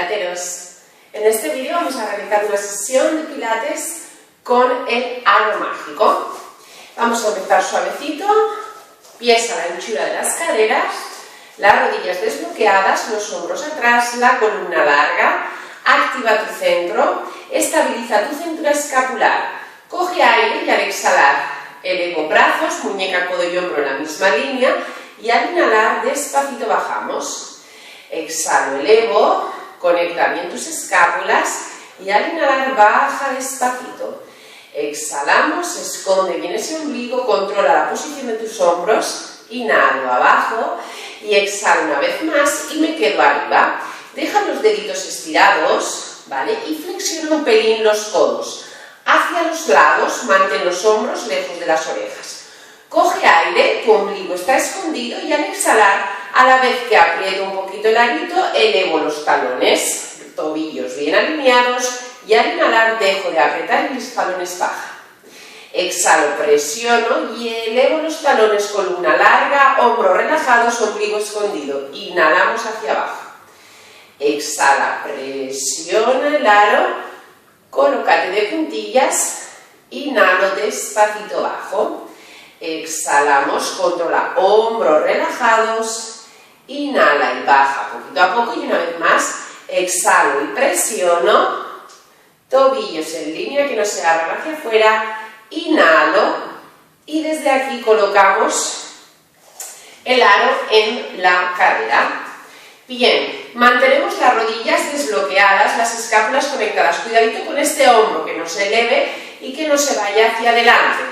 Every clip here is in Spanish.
pilateros. En este vídeo vamos a realizar una sesión de pilates con el aro mágico. Vamos a empezar suavecito, pies a la anchura de las caderas, las rodillas desbloqueadas, los hombros atrás, la columna larga. Activa tu centro, estabiliza tu cintura escapular, coge aire y al exhalar elevo brazos, muñeca, codo y hombro en la misma línea y al inhalar despacito bajamos. Exhalo, elevo, conecta bien tus escápulas y al inhalar baja despacito. Exhalamos, esconde bien ese ombligo, controla la posición de tus hombros, inhalo abajo y exhalo una vez más y me quedo arriba. Deja los deditos estirados, ¿vale? Y flexiona un pelín los codos. Hacia los lados, mantén los hombros lejos de las orejas. Coge aire, tu ombligo está escondido y al exhalar, a la vez que aprieto un poquito el arito, elevo los talones, tobillos bien alineados y al inhalar dejo de apretar y los talones bajan. Exhalo, presiono y elevo los talones, columna larga, hombros relajados, ombligo escondido. Inhalamos hacia abajo. Exhala, presiona el aro, colócate de puntillas, inhalo despacito bajo, exhalamos, controla hombros relajados, inhala y baja poquito a poco y una vez más, exhalo y presiono, tobillos en línea que no se abran hacia afuera, inhalo y desde aquí colocamos el aro en la cadera. Bien, mantenemos las rodillas desbloqueadas, las escápulas conectadas. Cuidadito con este hombro, que no se eleve y que no se vaya hacia adelante.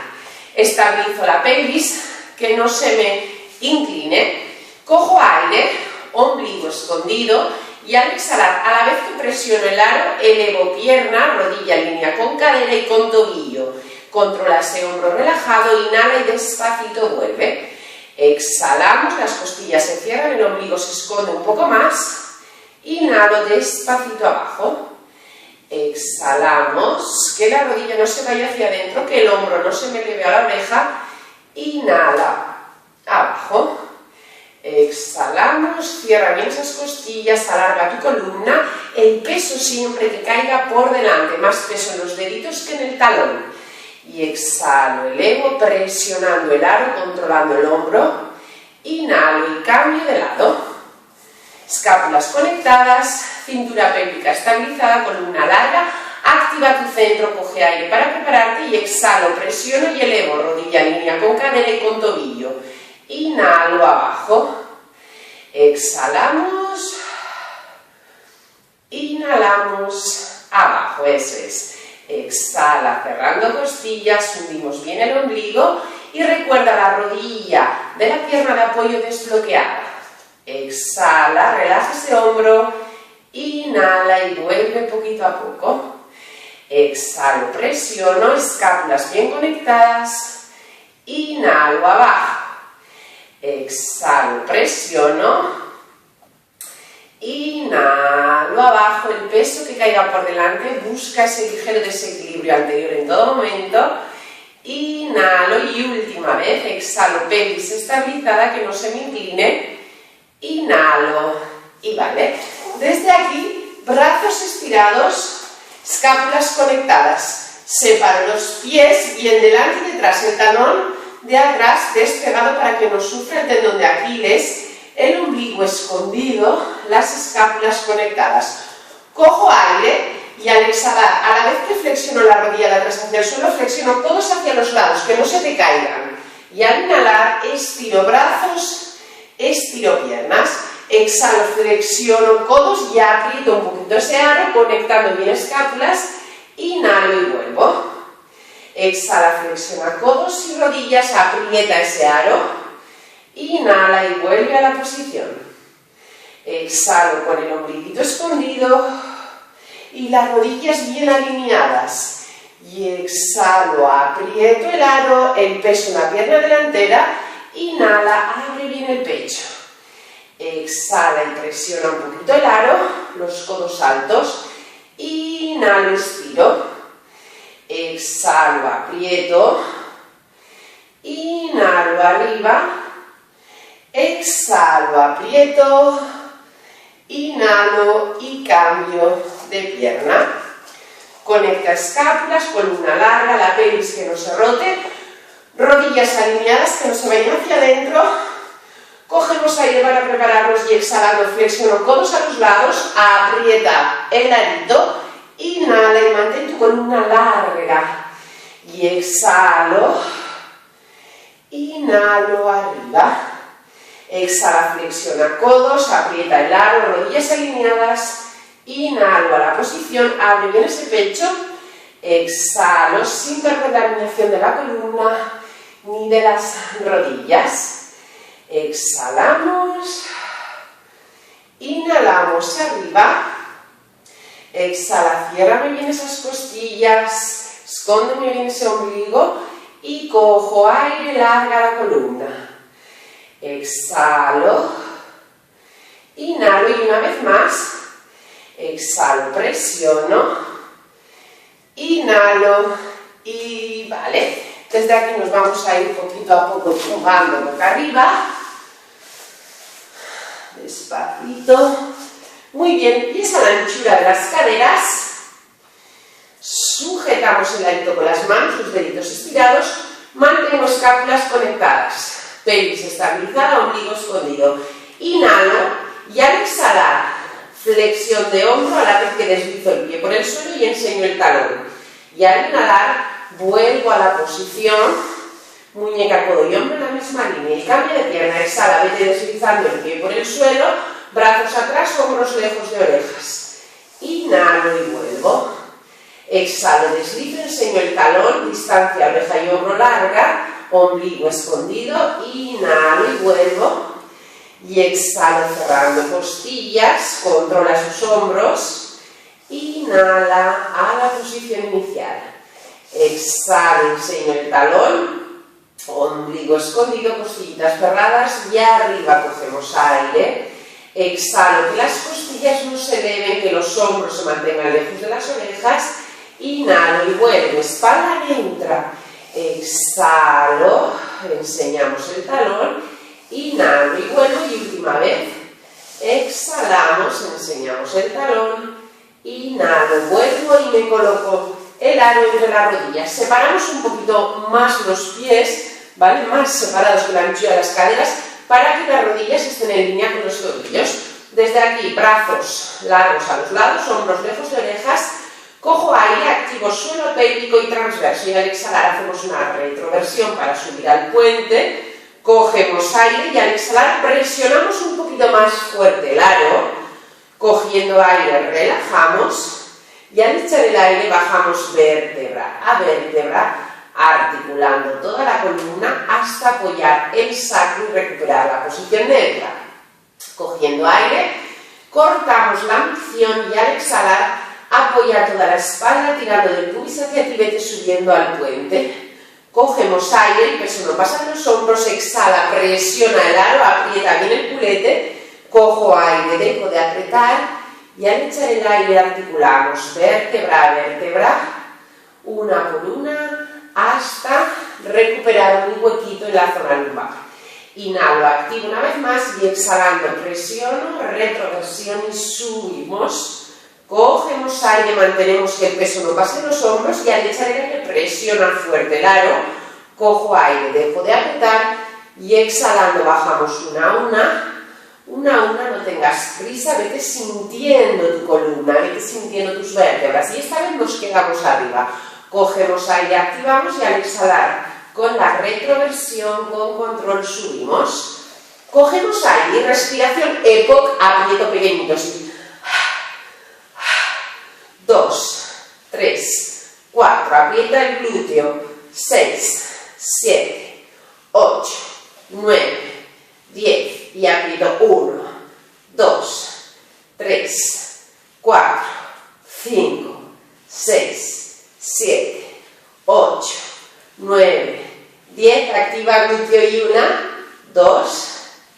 Estabilizo la pelvis, que no se me incline. Cojo aire, ombligo escondido y al exhalar, a la vez que presiono el aro, elevo pierna, rodilla en línea con cadera y con tobillo. Controla ese hombro relajado, inhala y despacito vuelve. Exhalamos, las costillas se cierran, el ombligo se esconde un poco más. Inhalo despacito abajo. Exhalamos, que la rodilla no se vaya hacia adentro, que el hombro no se me eleve a la oreja. Inhala, abajo. Exhalamos, cierra bien esas costillas, alarga tu columna. El peso siempre que caiga por delante, más peso en los deditos que en el talón. Y exhalo, elevo, presionando el aro, controlando el hombro. Inhalo y cambio de lado. Escápulas conectadas, cintura pélvica estabilizada, columna larga. Activa tu centro, coge aire para prepararte y exhalo, presiono y elevo. Rodilla en línea con cadera y con tobillo. Inhalo abajo. Exhalamos. Inhalamos abajo, eso es. Exhala, cerrando costillas, hundimos bien el ombligo y recuerda la rodilla de la pierna de apoyo desbloqueada. Exhala, relaja ese hombro, inhala y vuelve poquito a poco. Exhalo, presiono, escápulas bien conectadas, inhalo abajo. Exhalo, presiono. Inhalo abajo, el peso que caiga por delante, busca ese ligero desequilibrio anterior en todo momento. Inhalo y última vez, exhalo, pelvis estabilizada, que no se me incline. Inhalo y vale. Desde aquí, brazos estirados, escápulas conectadas. Separo los pies bien delante y detrás, el talón de atrás despegado para que no sufra el tendón de Aquiles. El ombligo escondido, las escápulas conectadas. Cojo aire y al exhalar, a la vez que flexiono la rodilla de atrás hacia el suelo, flexiono todos hacia los lados, que no se te caigan. Y al inhalar, estiro brazos, estiro piernas. Exhalo, flexiono codos y aprieto un poquito ese aro, conectando bien escápulas. Inhalo y vuelvo. Exhala, flexiona codos y rodillas, aprieta ese aro. Inhala y vuelve a la posición. Exhalo con el ombliguito escondido y las rodillas bien alineadas. Y exhalo, aprieto el aro, el peso en la pierna delantera. Inhala, abre bien el pecho. Exhala y presiona un poquito el aro, los codos altos. Inhalo, estiro. Exhalo, aprieto. Inhalo arriba. Exhalo, aprieto inhalo y cambio de pierna. Conecta escápulas, columna larga, la pelvis que no se rote, rodillas alineadas que no se vayan hacia adentro. Cogemos aire para prepararnos y exhalando flexiono codos a los lados, aprieta el arito, inhala y mantén tu columna larga y exhalo, inhalo arriba, exhala, flexiona codos, aprieta el aro, rodillas alineadas, inhalo a la posición, abre bien ese pecho, exhalo sin perder la alineación de la columna ni de las rodillas. Exhalamos, inhalamos arriba, exhala, ciérrame bien esas costillas, escóndeme bien ese ombligo y cojo aire, larga la columna. Exhalo, inhalo y una vez más, exhalo, presiono, inhalo y vale. Desde aquí nos vamos a ir poquito a poco tumbando boca arriba. Despacito. Muy bien, pies a la anchura de las caderas. Sujetamos el arito con las manos, los deditos estirados. Mantenemos escápulas conectadas. Pelvis estabilizada, ombligo escondido. Inhalo y al exhalar, flexión de hombro a la vez que deslizo el pie por el suelo y enseño el talón. Y al inhalar, vuelvo a la posición. Muñeca, codo y hombro en la misma línea y cambio de pierna, exhala, vete deslizando el pie por el suelo, brazos atrás, hombros lejos de orejas. Inhalo y vuelvo. Exhalo, deslizo, enseño el talón, distancia, oreja y hombro larga, ombligo escondido, inhalo y vuelvo. Y exhalo cerrando costillas, controla sus hombros, inhala a la posición inicial. Exhalo, enseño el talón, ombligo escondido, costillitas cerradas y arriba cogemos aire. Exhalo, que las costillas no se eleven, que los hombros se mantengan lejos de las orejas. Inhalo y vuelvo, espalda entra. Exhalo, enseñamos el talón. Inhalo y vuelvo y última vez. Exhalamos, enseñamos el talón. Inhalo, vuelvo y me coloco el aro entre las rodillas. Separamos un poquito más los pies, ¿vale? Más separados que la anchura de las caderas, para que las rodillas estén en línea con los tobillos. Desde aquí, brazos largos a los lados, hombros lejos de orejas. Cojo aire, activo suelo pélvico y transverso. Y al exhalar hacemos una retroversión para subir al puente. Cogemos aire y al exhalar presionamos un poquito más fuerte el aro. Cogiendo aire, relajamos. Y al echar el aire bajamos vértebra a vértebra, articulando toda la columna hasta apoyar el sacro y recuperar la posición neutra. Cogiendo aire, cortamos la micción y al exhalar apoyar toda la espalda, tirando del pubis hacia ti, vete subiendo al puente. Cogemos aire, el peso no pasa de los hombros, exhala, presiona el aro, aprieta bien el culete, cojo aire, dejo de apretar. Y al echar el aire articulamos vértebra a vértebra, una por una, hasta recuperar un huequito en la zona lumbar. Inhalo, activo una vez más y exhalando presiono, retroversión y subimos. Cogemos aire, mantenemos que el peso no pase en los hombros y al echar el aire presiona fuerte el aro. Cojo aire, dejo de apretar y exhalando bajamos una a una. Una a una, no tengas prisa, vete sintiendo tu columna, vete sintiendo tus vértebras y esta vez nos quedamos arriba. Cogemos aire, activamos y al exhalar con la retroversión, con control subimos. Cogemos aire y respiración EPOC, aprieto pequeñitos. 2, 3, 4, aprieta el glúteo. 6, 7, 8, 9, 10. Y aprieto 1, 2, 3, 4, 5, 6, 7, 8, 9, 10. Activa glúteo y 1, 2,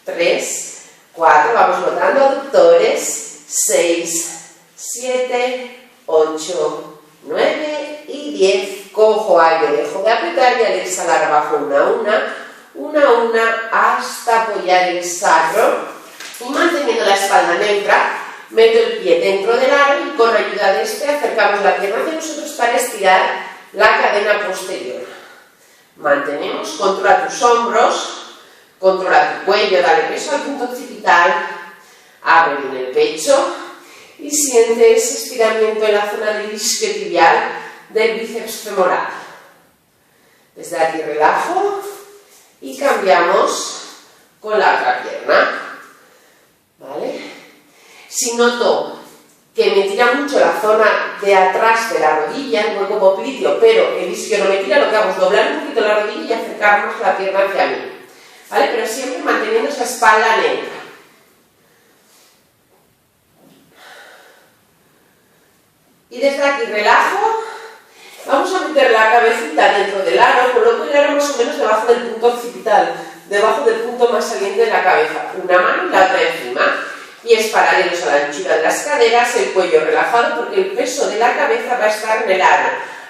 3, 4. Vamos notando aductores. 6, 7, 8, 9 y 10. Cojo aire, dejo de apretar y al exhalar bajo una a una, hasta apoyar el sacro y manteniendo la espalda neutra, Meto el pie dentro del aro y con ayuda de este acercamos la pierna hacia nosotros para estirar la cadena posterior. Mantenemos, controla tus hombros, controla tu cuello, dale peso al punto occipital, abre bien el pecho y siente ese estiramiento en la zona del isquiotibial del bíceps femoral. Desde aquí relajo y cambiamos con la otra pierna. ¿Vale? Si noto que me tira mucho la zona de atrás de la rodilla, el hueco popliteo, pero el isquio no me tira, lo que hago es doblar un poquito la rodilla y acercarnos la pierna hacia mí. ¿Vale? Pero siempre manteniendo esa espalda neutra. Y desde aquí relajo, vamos a meter la cabecita dentro del aro, coloco el aro más o menos debajo del punto occipital, debajo del punto más saliente de la cabeza, una mano y la otra encima. Pies paralelos a la anchura de las caderas, el cuello relajado porque el peso de la cabeza va a estar en el aro.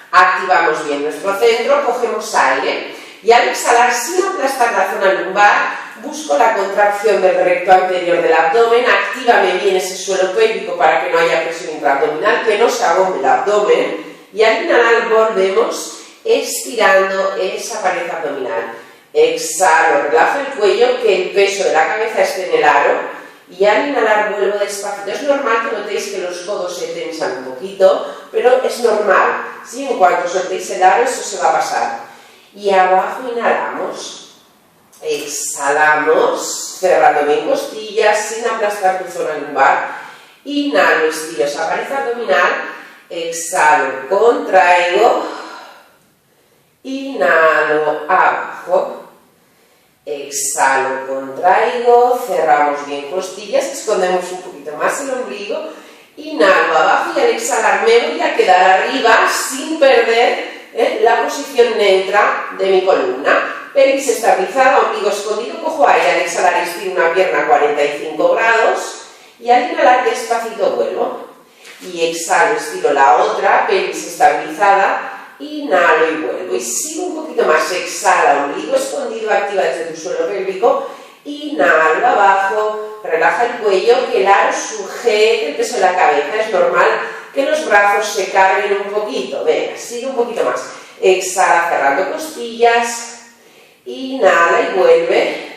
Activamos bien nuestro centro, cogemos aire y al exhalar sin aplastar la zona lumbar, busco la contracción del recto anterior del abdomen, actívame bien ese suelo pélvico para que no haya presión intraabdominal, que no se agobie el abdomen y al inhalar volvemos estirando esa pared abdominal. Exhalo, relajo el cuello, que el peso de la cabeza esté en el aro. Y al inhalar vuelvo despacito. Es normal que notéis que los codos se tensan un poquito, pero es normal. ¿Sí? En cuanto soltéis el aro, eso se va a pasar. Y abajo inhalamos. Exhalamos, cerrando bien costillas, sin aplastar tu zona lumbar. Inhalo, estiro esa pared abdominal. Exhalo, contraigo. Inhalo, abajo. Exhalo, contraigo, cerramos bien costillas, escondemos un poquito más el ombligo, inhalo abajo y al exhalar me voy a quedar arriba sin perder la posición neutra de mi columna. Pelvis estabilizada, ombligo escondido, cojo aire, al exhalar estiro una pierna a 45 grados y al inhalar despacito vuelvo. Y exhalo, estiro la otra, pelvis estabilizada. Inhalo y vuelvo y sigo un poquito más, exhala, ombligo escondido, activa desde tu suelo pélvico, inhalo abajo, relaja el cuello, que el aro sujete el peso de la cabeza, es normal que los brazos se carguen un poquito, venga, sigue un poquito más, exhala cerrando costillas, inhala y vuelve,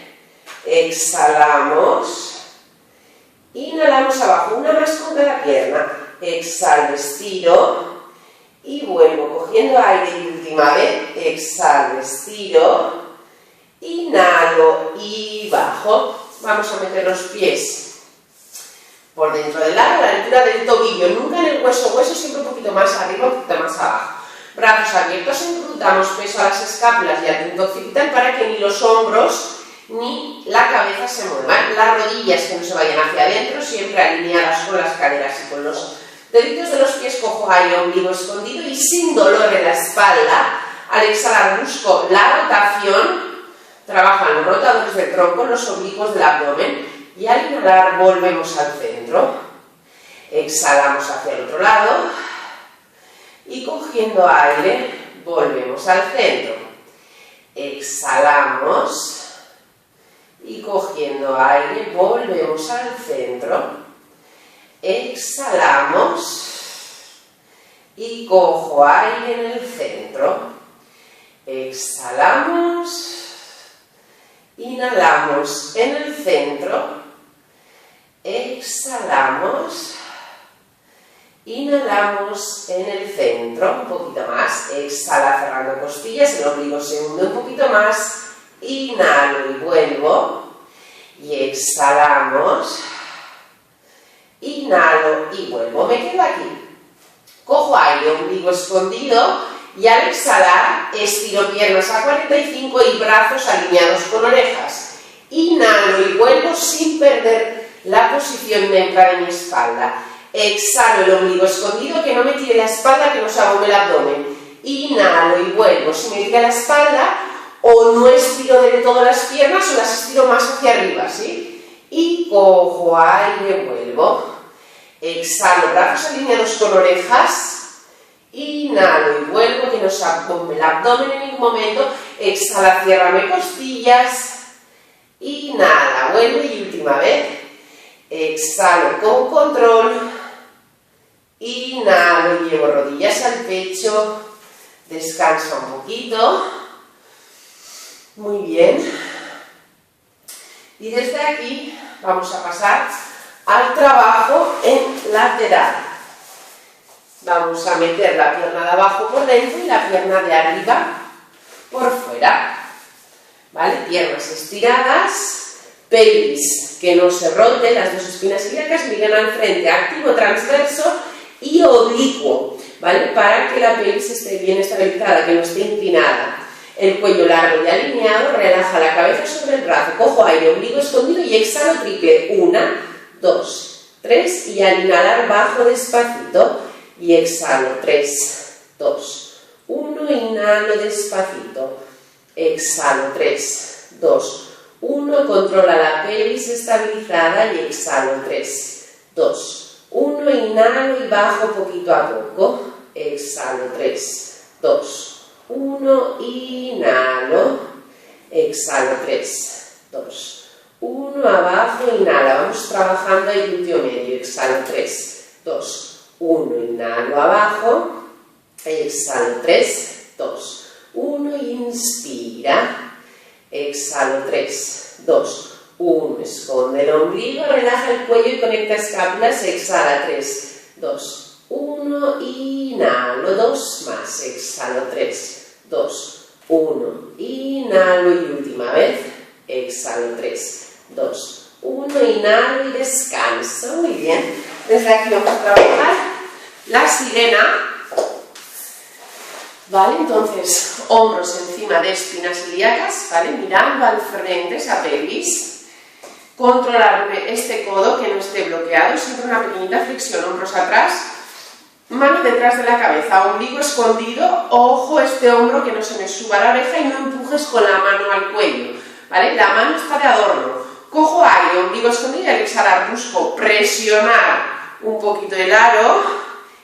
exhalamos, inhalamos abajo, una más con cada pierna, exhalo, estiro, y vuelvo cogiendo aire y última vez, exhalo, estiro, inhalo y bajo. Vamos a meter los pies por dentro del aro, a la altura del tobillo, nunca en el hueso, siempre un poquito más arriba, un poquito más abajo. Brazos abiertos, enrutamos peso a las escápulas y al punto occipital para que ni los hombros ni la cabeza se muevan. Las rodillas que no se vayan hacia adentro, siempre alineadas con las caderas y con los deditos de los pies, cojo aire, ombligo escondido y sin dolor en la espalda. Al exhalar busco la rotación, trabajan los rotadores del tronco, los oblicuos del abdomen y al inhalar volvemos al centro. Exhalamos hacia el otro lado y cogiendo aire volvemos al centro. Exhalamos y cogiendo aire volvemos al centro. Exhalamos y cojo aire en el centro. Exhalamos, inhalamos en el centro, exhalamos, inhalamos en el centro, un poquito más, exhala cerrando costillas, el ombligo se hunde un poquito más, inhalo y vuelvo, y exhalamos. Inhalo y vuelvo, me quedo aquí, cojo aire, ombligo escondido y al exhalar estiro piernas a 45 y brazos alineados con orejas, inhalo y vuelvo sin perder la posición neutra de mi espalda, exhalo el ombligo escondido, que no me tire la espalda, que no se agobie el abdomen, inhalo y vuelvo, si me tira la espalda o no estiro de todas las piernas o las estiro más hacia arriba, ¿sí? Y cojo aire, vuelvo, exhalo, brazos alineados con orejas, inhalo y vuelvo, que no se abombe el abdomen en ningún momento, exhala, ciérrame costillas, inhala, vuelvo y última vez, exhalo con control, inhalo y llevo rodillas al pecho, descansa un poquito, muy bien, y desde aquí vamos a pasar al trabajo en lateral. Vamos a meter la pierna de abajo por dentro y la pierna de arriba por fuera, ¿vale? Piernas estiradas, pelvis que no se rote, las dos espinas ilíacas miren al frente, activo, transverso y oblicuo, ¿vale? Para que la pelvis esté bien estabilizada, que no esté inclinada. El cuello largo y alineado, relaja la cabeza sobre el brazo, cojo aire, ombligo escondido y exhalo triple. 1, 2, 3 y al inhalar bajo despacito y exhalo. 3, 2, 1, inhalo despacito, exhalo. 3, 2, 1, controla la pelvis estabilizada y exhalo. 3, 2, 1, inhalo y bajo poquito a poco, exhalo. 3, 2, 1, inhalo, exhalo. 3, 2, 1, abajo, inhala, vamos trabajando el glúteo medio, exhalo. 3, 2, 1, inhalo abajo, exhalo. 3, 2, 1, inspira, exhalo. 3, 2, 1, esconde el ombligo, relaja el cuello y conecta escápulas, exhala. 3, 2, 1, inhalo, 2 más, exhalo. 3, 2, 1, inhalo y última vez, exhalo. 3, 2, 1, inhalo y descanso, muy bien. Desde aquí vamos a trabajar la sirena, ¿vale? Entonces, hombros encima de espinas ilíacas, ¿vale? Mirando al frente esa pelvis, controlar este codo que no esté bloqueado, siempre una pequeñita flexión, hombros atrás, mano detrás de la cabeza, ombligo escondido, ojo este hombro que no se me suba la oreja y no empujes con la mano al cuello, ¿vale? La mano está de adorno, cojo aire, ombligo escondido y al exhalar busco presionar un poquito el aro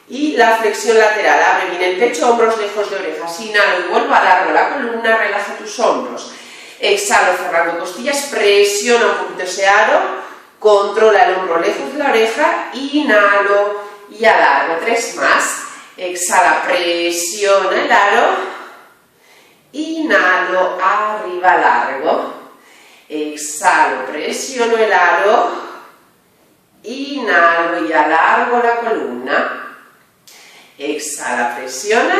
y la flexión lateral, abre bien el pecho, hombros lejos de orejas, inhalo y vuelvo, alargo la columna, relaja tus hombros, exhalo cerrando costillas, presiona un poquito ese aro, controla el hombro lejos de la oreja, inhalo y alargo. 3 más, exhala, presiona el aro, inhalo, arriba, largo, exhalo, presiono el aro, inhalo y alargo la columna, exhala, presiona,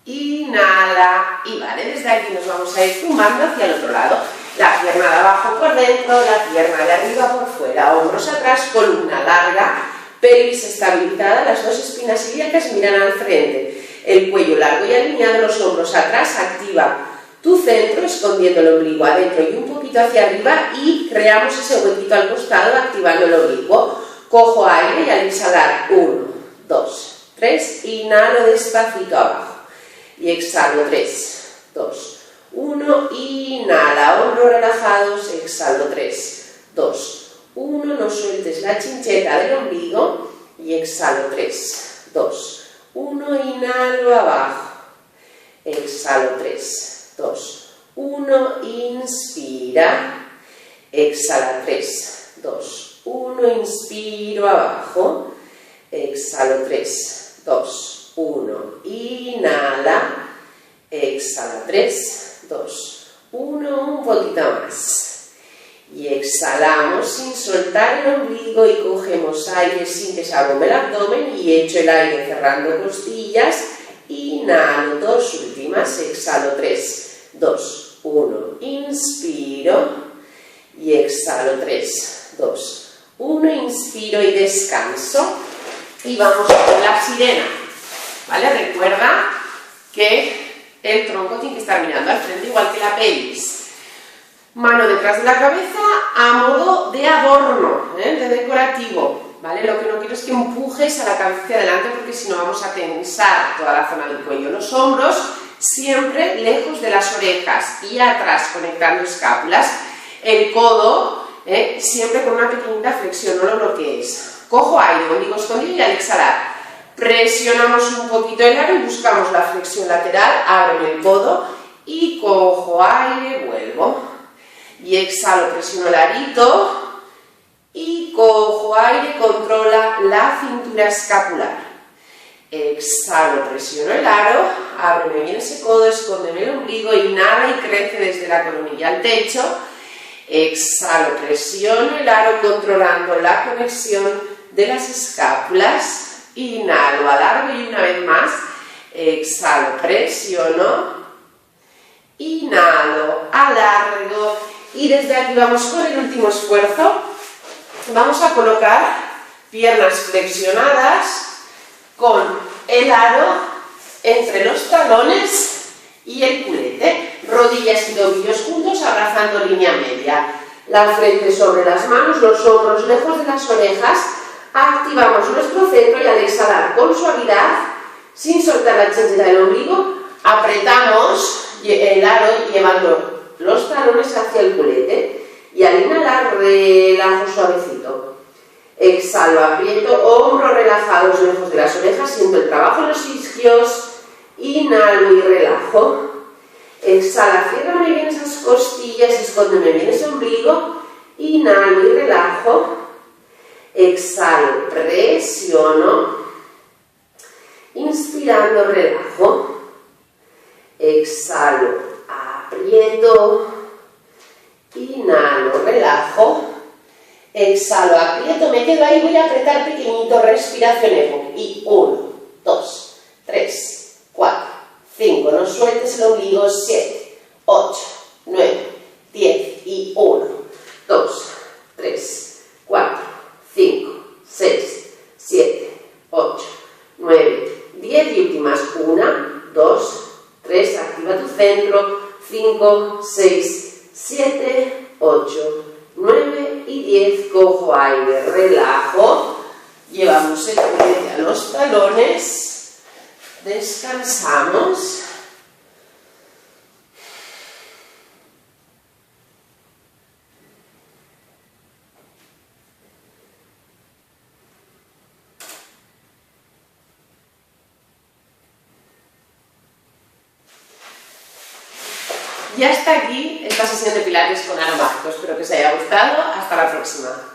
inhala y vale, desde aquí nos vamos a ir tumbando hacia el otro lado, la pierna de abajo por dentro, la pierna de arriba por fuera, hombros atrás, columna larga, pelvis estabilizada, las dos espinas ilíacas miran al frente, el cuello largo y alineado, los hombros atrás, activa tu centro, escondiendo el ombligo adentro y un poquito hacia arriba y creamos ese huequito al costado, activando el oblicuo, cojo aire y al exhalar, 1, 2, 3, inhalo despacito abajo y exhalo. 3, 2, 1, inhala, hombros relajados, exhalo. 3, 2, 1, no sueltes la chincheta del ombligo y exhalo. 3, 2, 1, inhalo abajo, exhalo. 3, 2, 1, inspira, exhala. 3, 2, 1, inspiro abajo, exhalo. 3, 2, 1, inhala, exhala. 3, 2, 1, un poquito más. Y exhalamos sin soltar el ombligo y cogemos aire sin que se abombe el abdomen y echo el aire cerrando costillas. Inhalo, 2 últimas, exhalo. 3, 2, 1, inspiro y exhalo. 3, 2, 1, inspiro y descanso. Y vamos con la sirena, ¿vale? Recuerda que el tronco tiene que estar mirando al frente igual que la pelvis. Mano detrás de la cabeza a modo de adorno, de decorativo, ¿vale? Lo que no quiero es que empujes a la cabeza hacia adelante porque si no vamos a tensar toda la zona del cuello. Los hombros siempre lejos de las orejas y atrás conectando escápulas. El codo siempre con una pequeñita flexión, no lo bloquees. Cojo aire, ombligo escondido y al exhalar presionamos un poquito el aro y buscamos la flexión lateral, abro el codo y cojo aire, vuelvo. Y exhalo, presiono el arito y cojo aire, controla la cintura escapular. Exhalo, presiono el aro, ábreme bien ese codo, escóndeme el ombligo, inhala y crece desde la coronilla al techo. Exhalo, presiono el aro controlando la conexión de las escápulas. Inhalo, alargo y una vez más. Exhalo, presiono. Inhalo, alargo. Y desde aquí vamos con el último esfuerzo. Vamos a colocar piernas flexionadas con el aro entre los talones y el culete, rodillas y tobillos juntos abrazando línea media, la frente sobre las manos, los hombros lejos de las orejas, activamos nuestro centro y al exhalar con suavidad, sin soltar la chincheta del ombligo, apretamos el aro llevando los talones hacia el culete y al inhalar relajo suavecito. Exhalo, aprieto, hombros relajados lejos de las orejas, siento el trabajo en los isquios, inhalo y relajo. Exhala, ciérrame bien esas costillas, escóndeme bien ese ombligo, inhalo y relajo. Exhalo, presiono, inspirando, relajo. Exhalo, aprieto, inhalo, relajo. Exhalo, aprieto, me quedo ahí, voy a apretar pequeñito, respiración EPOC. Y 1, 2, 3, 4, 5, no sueltes el ombligo, 7, 8, 9, 10 y 1, 2, 3, 4, 5, 6, 7, 8, 9, 10 y últimas, 1, 2, 3, activa tu centro, 5, 6, 7, 8, 9 y 10, cojo aire, relajo, llevamos el culete a los talones, descansamos. Y hasta aquí esta sesión de pilates con aro mágico. Espero que os haya gustado. Hasta la próxima.